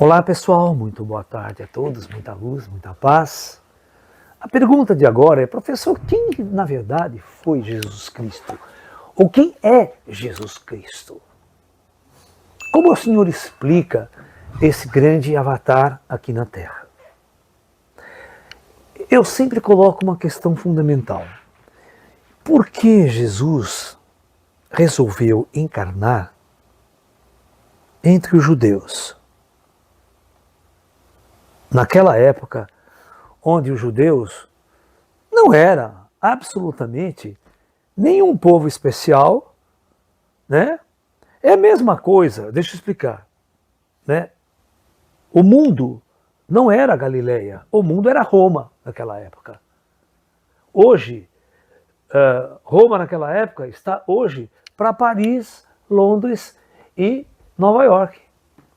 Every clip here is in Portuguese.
Olá pessoal, muito boa tarde a todos, muita luz, muita paz. A pergunta de agora é, professor, quem na verdade foi Jesus Cristo? Ou quem é Jesus Cristo? Como o Senhor explica esse grande avatar aqui na Terra? Eu sempre coloco uma questão fundamental. Por que Jesus resolveu encarnar entre os judeus? Naquela época, onde os judeus não eram absolutamente nenhum povo especial, né? É a mesma coisa, deixa eu explicar, né? O mundo não era Galileia, o mundo era Roma naquela época. Hoje, Roma naquela época está hoje para Paris, Londres e Nova York.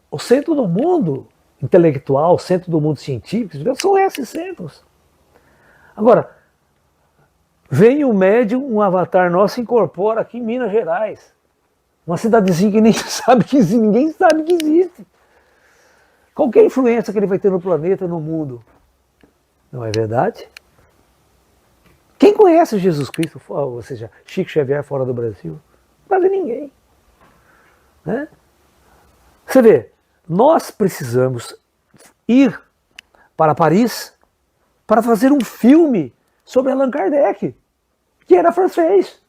O centro do mundo intelectual, o centro do mundo científico, são esses centros. Agora, vem um médium, um avatar nosso, incorpora aqui em Minas Gerais. Uma cidadezinha que nem sabe que existe, ninguém sabe que existe. Qual que é a influência que ele vai ter no planeta, no mundo? Não é verdade? Quem conhece Jesus Cristo, ou seja, Chico Xavier fora do Brasil? Quase ninguém. Né? Você vê, nós precisamos ir para Paris para fazer um filme sobre Allan Kardec, que era francês.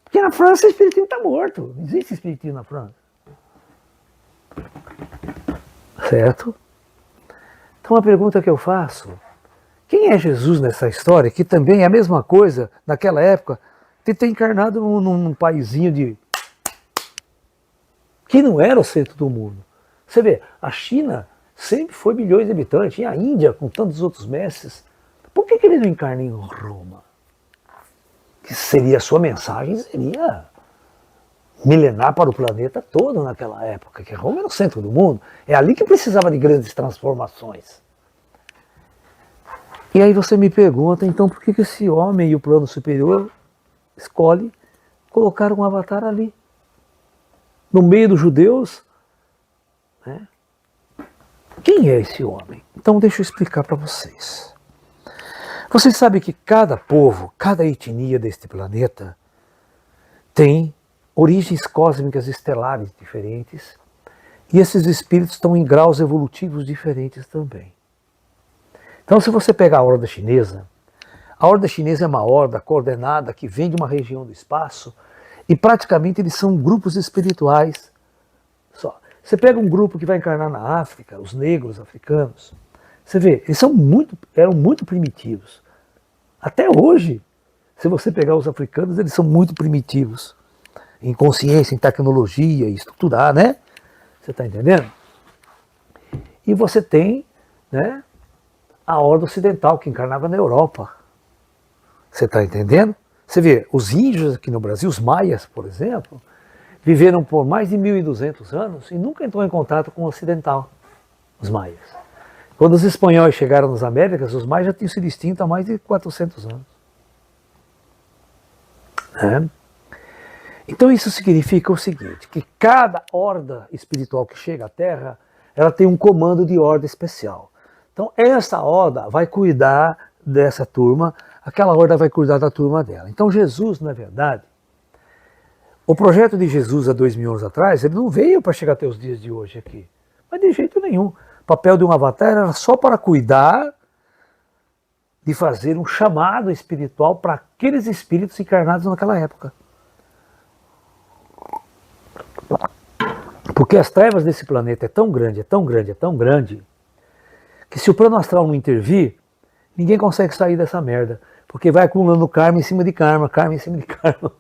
Porque na França o espiritismo está morto. Não existe espiritismo na França. Certo? Então a pergunta que eu faço, quem é Jesus nessa história, que também é a mesma coisa, naquela época, de ter encarnado num paizinho que não era o centro do mundo. Você vê, a China sempre foi milhões de habitantes, e a Índia, com tantos outros mestres. Por que ele não encarna em Roma? Que seria a sua mensagem, seria milenar para o planeta todo naquela época, que Roma era o centro do mundo. É ali que precisava de grandes transformações. E aí você me pergunta, então, por que esse homem e o plano superior escolhe colocar um avatar ali? No meio dos judeus, né? Quem é esse homem? Então deixa eu explicar para vocês. Vocês sabem que cada povo, cada etnia deste planeta tem origens cósmicas estelares diferentes e esses espíritos estão em graus evolutivos diferentes também. Então se você pegar a horda chinesa é uma horda coordenada que vem de uma região do espaço e praticamente eles são grupos espirituais só. Você pega um grupo que vai encarnar na África, os negros africanos, você vê, eles eram muito primitivos. Até hoje, se você pegar os africanos, eles são muito primitivos. Em consciência, em tecnologia, em estruturar, né? Você está entendendo? E você tem, né, a horda ocidental, que encarnava na Europa. Você está entendendo? Você vê, os índios aqui no Brasil, os maias, por exemplo, viveram por mais de 1.200 anos e nunca entrou em contato com o ocidental, os maias. Quando os espanhóis chegaram nas Américas, os maias já tinham sido extintos há mais de 400 anos. É. Então isso significa o seguinte, que cada horda espiritual que chega à Terra, ela tem um comando de horda especial. Então essa horda vai cuidar dessa turma, aquela horda vai cuidar da turma dela. Então Jesus, na verdade, o projeto de Jesus há 2.000 anos atrás, ele não veio para chegar até os dias de hoje aqui. Mas de jeito nenhum. O papel de um avatar era só para cuidar de fazer um chamado espiritual para aqueles espíritos encarnados naquela época. Porque as trevas desse planeta é tão grande, é tão grande, é tão grande, que se o plano astral não intervir, ninguém consegue sair dessa merda. Porque vai acumulando karma em cima de karma, karma em cima de karma.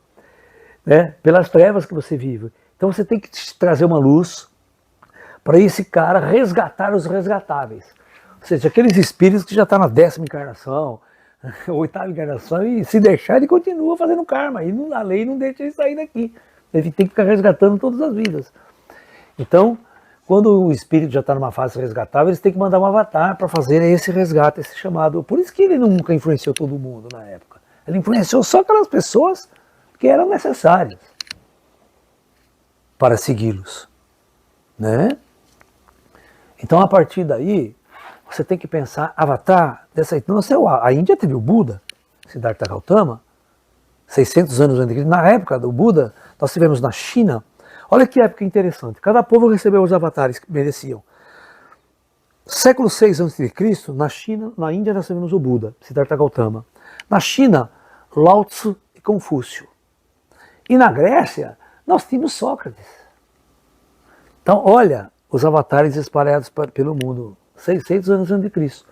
Né? Pelas trevas que você vive. Então você tem que trazer uma luz para esse cara resgatar os resgatáveis. Ou seja, aqueles espíritos que já estão na 10ª encarnação, 8ª encarnação, e se deixar ele continua fazendo karma. E a lei não deixa ele sair daqui. Ele tem que ficar resgatando todas as vidas. Então, quando o espírito já está numa fase resgatável, eles têm que mandar um avatar para fazer esse resgate, esse chamado. Por isso que ele nunca influenciou todo mundo na época. Ele influenciou só aquelas pessoas que eram necessárias para segui-los, né? Então, a partir daí, você tem que pensar, Avatar, a Índia teve o Buda, Siddhartha Gautama, 600 anos antes de Cristo. Na época do Buda, nós tivemos na China, olha que época interessante, cada povo recebeu os avatares que mereciam. Século 6 a.C., na China, na Índia nós tivemos o Buda, Siddhartha Gautama. Na China, Lao Tzu e Confúcio. E na Grécia, nós tínhamos Sócrates. Então, olha, os avatares espalhados pelo mundo, 600 anos antes de Cristo.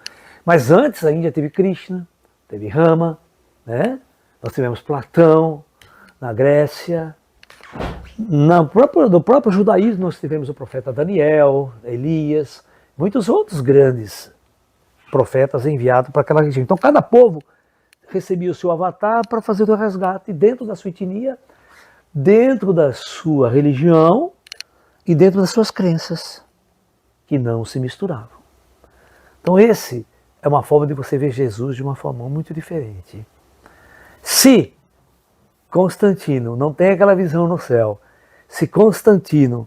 Mas antes a Índia teve Krishna, teve Rama, né? Nós tivemos Platão, na Grécia. No próprio judaísmo nós tivemos o profeta Daniel, Elias, muitos outros grandes profetas enviados para aquela região. Então cada povo recebia o seu avatar para fazer o resgate dentro da sua etnia, dentro da sua religião e dentro das suas crenças, que não se misturavam. Então esse é uma forma de você ver Jesus de uma forma muito diferente. Se Constantino não tem aquela visão no céu, se Constantino,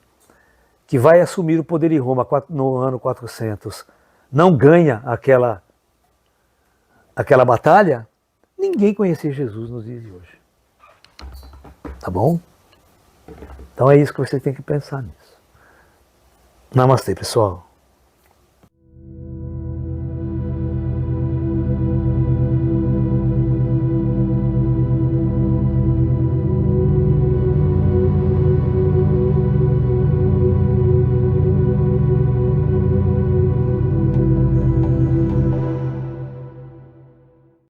que vai assumir o poder em Roma no ano 400, não ganha aquela batalha, ninguém conhecia Jesus nos dias de hoje. Tá bom? Então é isso que você tem que pensar nisso. Namastê, pessoal.